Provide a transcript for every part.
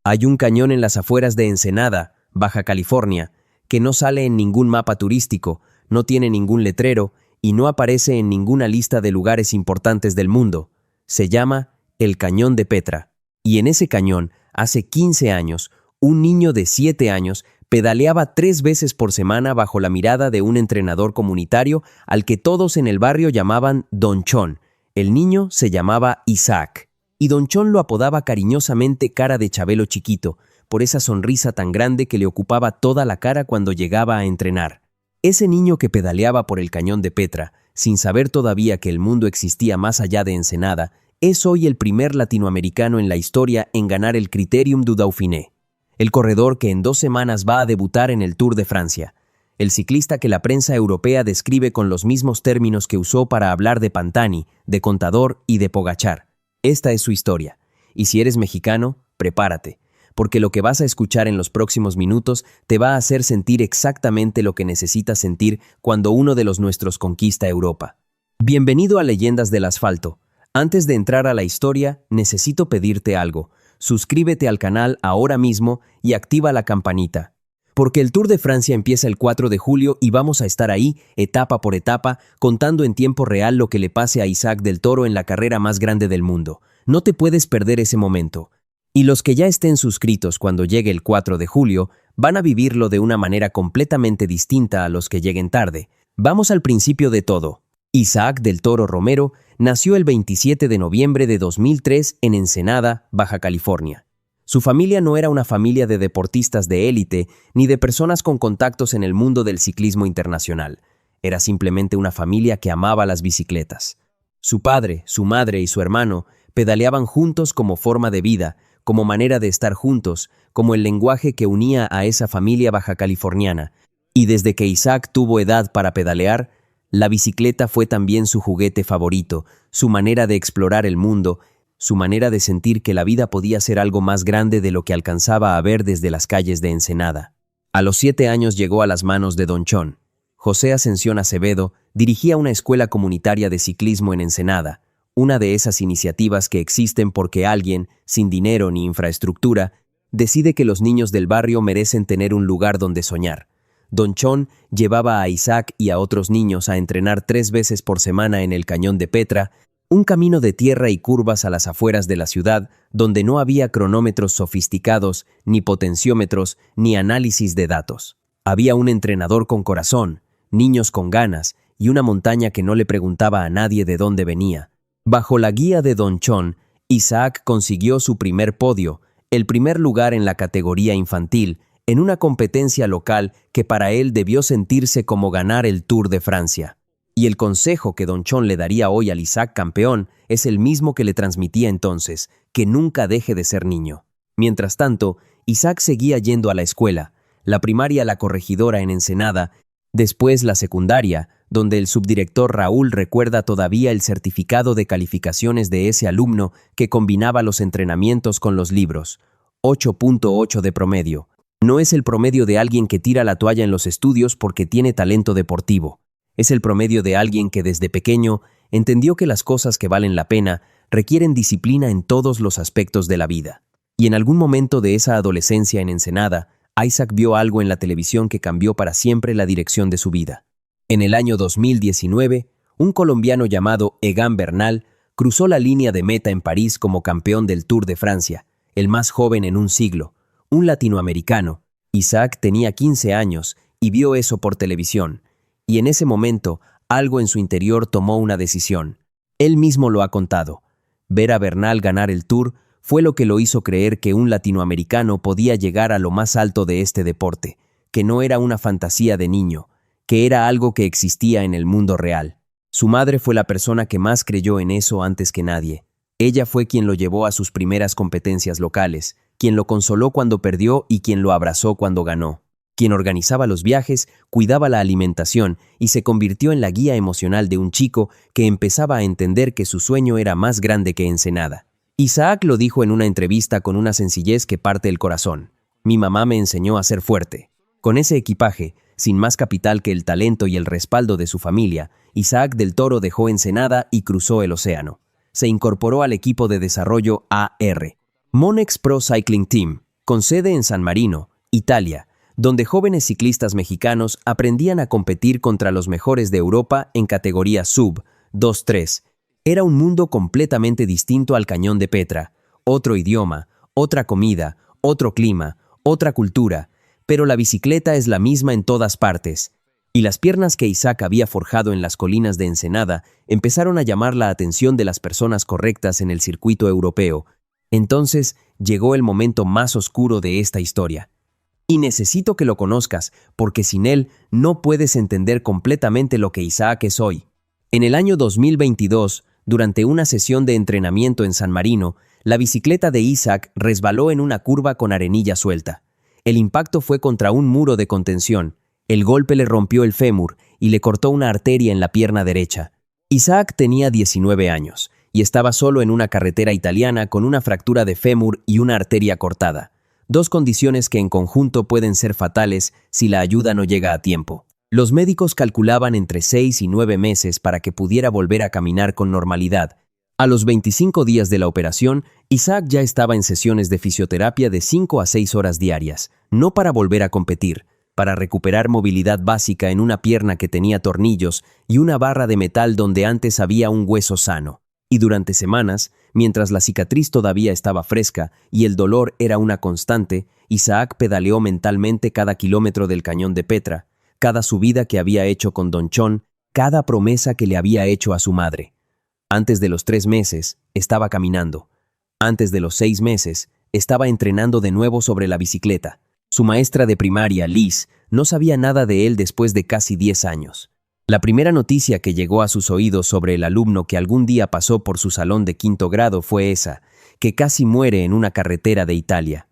Hay un cañón en las afueras de Ensenada, Baja California, que no sale en ningún mapa turístico, no tiene ningún letrero y no aparece en ninguna lista de lugares importantes del mundo. Se llama el Cañón de Petra. Y en ese cañón, hace 15 años, un niño de 7 años pedaleaba 3 veces por semana bajo la mirada de un entrenador comunitario al que todos en el barrio llamaban Don Chon. El niño se llamaba Isaac, y Don Chon lo apodaba cariñosamente cara de Chabelo chiquito, por esa sonrisa tan grande que le ocupaba toda la cara cuando llegaba a entrenar. Ese niño que pedaleaba por el Cañón de Petra, sin saber todavía que el mundo existía más allá de Ensenada, es hoy el primer latinoamericano en la historia en ganar el Critérium du Dauphiné, el corredor que en 2 semanas va a debutar en el Tour de Francia, el ciclista que la prensa europea describe con los mismos términos que usó para hablar de Pantani, de Contador y de Pogačar. Esta es su historia, y si eres mexicano, prepárate, porque lo que vas a escuchar en los próximos minutos te va a hacer sentir exactamente lo que necesitas sentir cuando uno de los nuestros conquista Europa. Bienvenido a Leyendas del Asfalto. Antes de entrar a la historia, necesito pedirte algo. Suscríbete al canal ahora mismo y activa la campanita. Porque el Tour de Francia empieza el 4 de julio y vamos a estar ahí, etapa por etapa, contando en tiempo real lo que le pase a Isaac del Toro en la carrera más grande del mundo. No te puedes perder ese momento. Y los que ya estén suscritos cuando llegue el 4 de julio van a vivirlo de una manera completamente distinta a los que lleguen tarde. Vamos al principio de todo. Isaac del Toro Romero nació el 27 de noviembre de 2003 en Ensenada, Baja California. Su familia no era una familia de deportistas de élite ni de personas con contactos en el mundo del ciclismo internacional. Era simplemente una familia que amaba las bicicletas. Su padre, su madre y su hermano pedaleaban juntos como forma de vida, como manera de estar juntos, como el lenguaje que unía a esa familia baja californiana. Y desde que Isaac tuvo edad para pedalear, la bicicleta fue también su juguete favorito, su manera de explorar el mundo, su manera de sentir que la vida podía ser algo más grande de lo que alcanzaba a ver desde las calles de Ensenada. A los 7 años llegó a las manos de Don Chon. José Ascensión Acevedo dirigía una escuela comunitaria de ciclismo en Ensenada, una de esas iniciativas que existen porque alguien, sin dinero ni infraestructura, decide que los niños del barrio merecen tener un lugar donde soñar. Don Chon llevaba a Isaac y a otros niños a entrenar 3 veces por semana en el Cañón de Petra, un camino de tierra y curvas a las afueras de la ciudad, donde no había cronómetros sofisticados, ni potenciómetros, ni análisis de datos. Había un entrenador con corazón, niños con ganas y una montaña que no le preguntaba a nadie de dónde venía. Bajo la guía de Don Chon, Isaac consiguió su primer podio, el primer lugar en la categoría infantil, en una competencia local que para él debió sentirse como ganar el Tour de Francia. Y el consejo que Don Chon le daría hoy al Isaac campeón es el mismo que le transmitía entonces, que nunca deje de ser niño. Mientras tanto, Isaac seguía yendo a la escuela, la primaria La Corregidora en Ensenada, después la secundaria, donde el subdirector Raúl recuerda todavía el certificado de calificaciones de ese alumno que combinaba los entrenamientos con los libros. 8.8 de promedio. No es el promedio de alguien que tira la toalla en los estudios porque tiene talento deportivo. Es el promedio de alguien que desde pequeño entendió que las cosas que valen la pena requieren disciplina en todos los aspectos de la vida. Y en algún momento de esa adolescencia en Ensenada, Isaac vio algo en la televisión que cambió para siempre la dirección de su vida. En el año 2019, un colombiano llamado Egan Bernal cruzó la línea de meta en París como campeón del Tour de Francia, el más joven en un siglo, un latinoamericano. Isaac tenía 15 años y vio eso por televisión, y en ese momento algo en su interior tomó una decisión. Él mismo lo ha contado. Ver a Bernal ganar el Tour fue lo que lo hizo creer que un latinoamericano podía llegar a lo más alto de este deporte, que no era una fantasía de niño, que era algo que existía en el mundo real. Su madre fue la persona que más creyó en eso antes que nadie. Ella fue quien lo llevó a sus primeras competencias locales, quien lo consoló cuando perdió y quien lo abrazó cuando ganó, quien organizaba los viajes, cuidaba la alimentación y se convirtió en la guía emocional de un chico que empezaba a entender que su sueño era más grande que Ensenada. Isaac lo dijo en una entrevista con una sencillez que parte el corazón. Mi mamá me enseñó a ser fuerte. Con ese equipaje, sin más capital que el talento y el respaldo de su familia, Isaac del Toro dejó Ensenada y cruzó el océano. Se incorporó al equipo de desarrollo AR, Monex Pro Cycling Team, con sede en San Marino, Italia, donde jóvenes ciclistas mexicanos aprendían a competir contra los mejores de Europa en categoría sub 2-3. Era un mundo completamente distinto al Cañón de Petra, otro idioma, otra comida, otro clima, otra cultura, pero la bicicleta es la misma en todas partes. Y las piernas que Isaac había forjado en las colinas de Ensenada empezaron a llamar la atención de las personas correctas en el circuito europeo. Entonces llegó el momento más oscuro de esta historia. Y necesito que lo conozcas, porque sin él no puedes entender completamente lo que Isaac es hoy. En el año 2022, durante una sesión de entrenamiento en San Marino, la bicicleta de Isaac resbaló en una curva con arenilla suelta. El impacto fue contra un muro de contención. El golpe le rompió el fémur y le cortó una arteria en la pierna derecha. Isaac tenía 19 años y estaba solo en una carretera italiana con una fractura de fémur y una arteria cortada. Dos condiciones que en conjunto pueden ser fatales si la ayuda no llega a tiempo. Los médicos calculaban entre 6 y 9 meses para que pudiera volver a caminar con normalidad. A los 25 días de la operación, Isaac ya estaba en sesiones de fisioterapia de 5 a 6 horas diarias, no para volver a competir, para recuperar movilidad básica en una pierna que tenía tornillos y una barra de metal donde antes había un hueso sano. Y durante semanas, mientras la cicatriz todavía estaba fresca y el dolor era una constante, Isaac pedaleó mentalmente cada kilómetro del Cañón de Petra, cada subida que había hecho con Don Chon, cada promesa que le había hecho a su madre. Antes de los 3 meses, estaba caminando. Antes de los 6 meses, estaba entrenando de nuevo sobre la bicicleta. Su maestra de primaria, Liz, no sabía nada de él después de casi 10 años. La primera noticia que llegó a sus oídos sobre el alumno que algún día pasó por su salón de 5º grado fue esa, que casi muere en una carretera de Italia.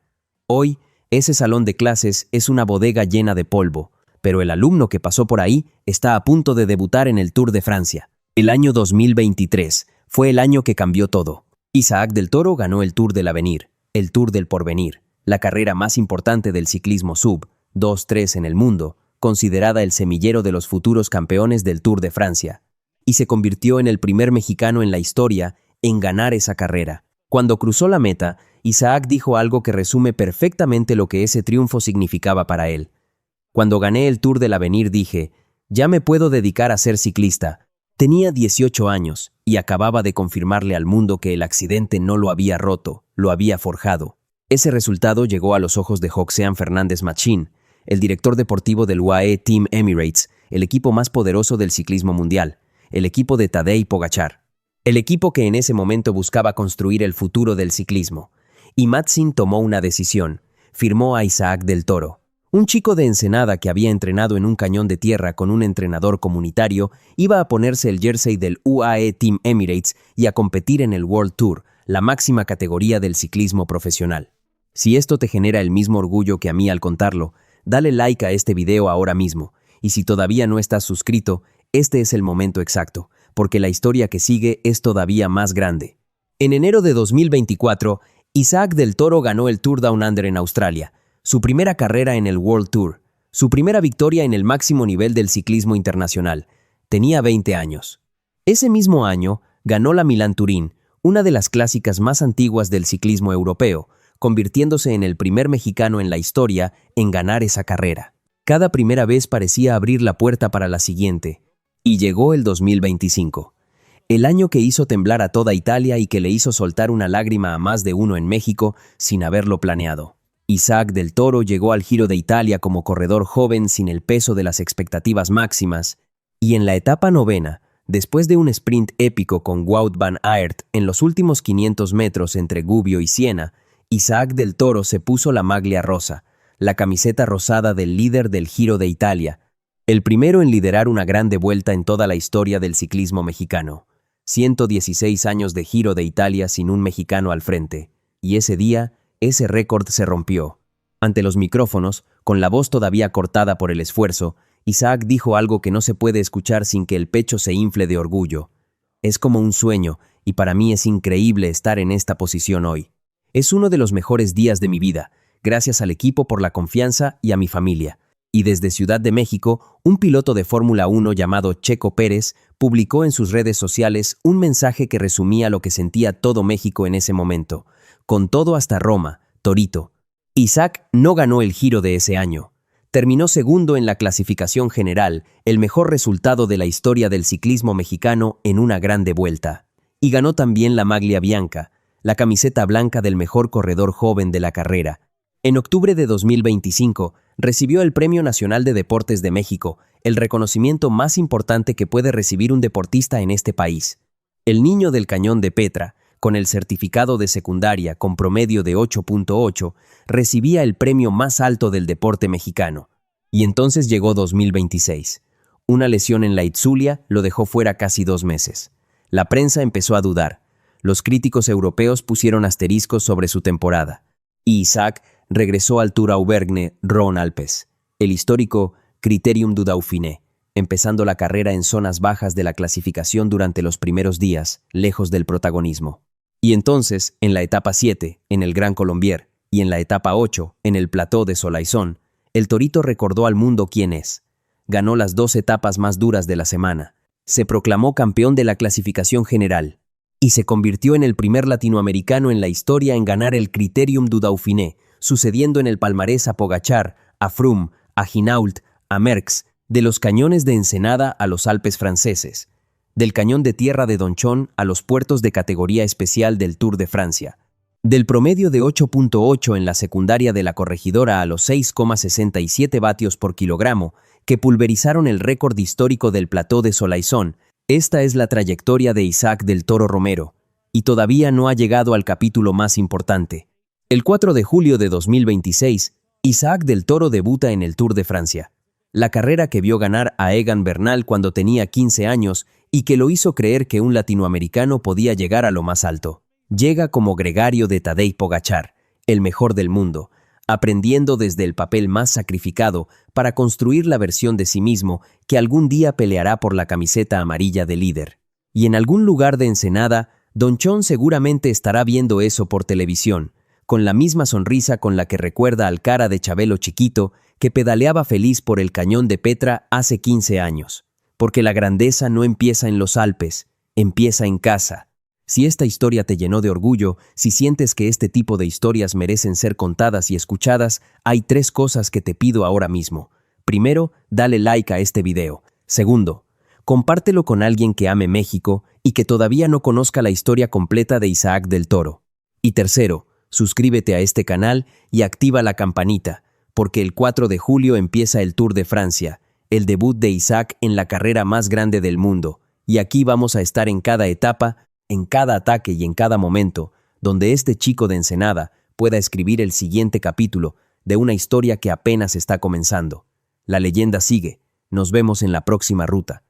Hoy, ese salón de clases es una bodega llena de polvo, pero el alumno que pasó por ahí está a punto de debutar en el Tour de Francia. El año 2023 fue el año que cambió todo. Isaac del Toro ganó el Tour del Avenir, el Tour del Porvenir, la carrera más importante del ciclismo sub 2-3 en el mundo, considerada el semillero de los futuros campeones del Tour de Francia, y se convirtió en el primer mexicano en la historia en ganar esa carrera. Cuando cruzó la meta, Isaac dijo algo que resume perfectamente lo que ese triunfo significaba para él. Cuando gané el Tour del Avenir dije, ya me puedo dedicar a ser ciclista. Tenía 18 años y acababa de confirmarle al mundo que el accidente no lo había roto, lo había forjado. Ese resultado llegó a los ojos de Joxean Fernández Machín, el director deportivo del UAE Team Emirates, el equipo más poderoso del ciclismo mundial, el equipo de Tadej Pogačar, el equipo que en ese momento buscaba construir el futuro del ciclismo. Y Machín tomó una decisión, firmó a Isaac del Toro. Un chico de Ensenada que había entrenado en un cañón de tierra con un entrenador comunitario iba a ponerse el jersey del UAE Team Emirates y a competir en el World Tour, la máxima categoría del ciclismo profesional. Si esto te genera el mismo orgullo que a mí al contarlo, dale like a este video ahora mismo, y si todavía no estás suscrito, este es el momento exacto, porque la historia que sigue es todavía más grande. En enero de 2024, Isaac del Toro ganó el Tour Down Under en Australia, su primera carrera en el World Tour, su primera victoria en el máximo nivel del ciclismo internacional. Tenía 20 años. Ese mismo año, ganó la Milán-Turín, una de las clásicas más antiguas del ciclismo europeo, convirtiéndose en el primer mexicano en la historia en ganar esa carrera. Cada primera vez parecía abrir la puerta para la siguiente. Y llegó el 2025. El año que hizo temblar a toda Italia y que le hizo soltar una lágrima a más de uno en México sin haberlo planeado. Isaac del Toro llegó al Giro de Italia como corredor joven sin el peso de las expectativas máximas, y en la etapa 9ª, después de un sprint épico con Wout van Aert en los últimos 500 metros entre Gubbio y Siena, Isaac del Toro se puso la maglia rosa, la camiseta rosada del líder del Giro de Italia, el primero en liderar una grande vuelta en toda la historia del ciclismo mexicano. 116 años de Giro de Italia sin un mexicano al frente, y ese día, ese récord se rompió. Ante los micrófonos, con la voz todavía cortada por el esfuerzo, Isaac dijo algo que no se puede escuchar sin que el pecho se infle de orgullo. Es como un sueño, y para mí es increíble estar en esta posición hoy. Es uno de los mejores días de mi vida, gracias al equipo por la confianza y a mi familia. Y desde Ciudad de México, un piloto de Fórmula 1 llamado Checo Pérez publicó en sus redes sociales un mensaje que resumía lo que sentía todo México en ese momento, con todo hasta Roma, Torito. Isaac no ganó el Giro de ese año. Terminó segundo en la clasificación general, el mejor resultado de la historia del ciclismo mexicano en una grande vuelta. Y ganó también la Maglia Bianca, la camiseta blanca del mejor corredor joven de la carrera. En octubre de 2025, recibió el Premio Nacional de Deportes de México, el reconocimiento más importante que puede recibir un deportista en este país. El niño del Cañón de Petra, con el certificado de secundaria con promedio de 8.8, recibía el premio más alto del deporte mexicano. Y entonces llegó 2026. Una lesión en la itzulia lo dejó fuera casi 2 meses. La prensa empezó a dudar. Los críticos europeos pusieron asteriscos sobre su temporada. Y Isaac regresó al Tour Auvergne Rhône-Alpes, el histórico Critérium du Dauphiné, empezando la carrera en zonas bajas de la clasificación durante los primeros días, lejos del protagonismo. Y entonces, en la etapa 7, en el Gran Colombier, y en la etapa 8, en el Plateau de Soleilson, el torito recordó al mundo quién es. Ganó las 2 etapas más duras de la semana. Se proclamó campeón de la clasificación general. Y se convirtió en el primer latinoamericano en la historia en ganar el Critérium du Dauphiné, sucediendo en el palmarés a Pogačar, a Froome, a Hinault, a Merckx, de los cañones de Ensenada a los Alpes franceses, del cañón de tierra de Donchón a los puertos de categoría especial del Tour de Francia, del promedio de 8.8 en la secundaria de la Corregidora a los 6,67 vatios por kilogramo, que pulverizaron el récord histórico del Plateau de Soleilson. Esta es la trayectoria de Isaac del Toro Romero, y todavía no ha llegado al capítulo más importante. El 4 de julio de 2026, Isaac del Toro debuta en el Tour de Francia, la carrera que vio ganar a Egan Bernal cuando tenía 15 años y que lo hizo creer que un latinoamericano podía llegar a lo más alto. Llega como gregario de Tadej Pogačar, el mejor del mundo, aprendiendo desde el papel más sacrificado para construir la versión de sí mismo que algún día peleará por la camiseta amarilla de líder. Y en algún lugar de Ensenada, Donchón seguramente estará viendo eso por televisión, con la misma sonrisa con la que recuerda al cara de Chabelo chiquito que pedaleaba feliz por el Cañón de Petra hace 15 años. Porque la grandeza no empieza en los Alpes, empieza en casa. Si esta historia te llenó de orgullo, si sientes que este tipo de historias merecen ser contadas y escuchadas, hay 3 cosas que te pido ahora mismo. Primero, dale like a este video. Segundo, compártelo con alguien que ame México y que todavía no conozca la historia completa de Isaac del Toro. Y tercero, suscríbete a este canal y activa la campanita, porque el 4 de julio empieza el Tour de Francia, el debut de Isaac en la carrera más grande del mundo, y aquí vamos a estar en cada etapa, en cada ataque y en cada momento, donde este chico de Ensenada pueda escribir el siguiente capítulo de una historia que apenas está comenzando. La leyenda sigue. Nos vemos en la próxima ruta.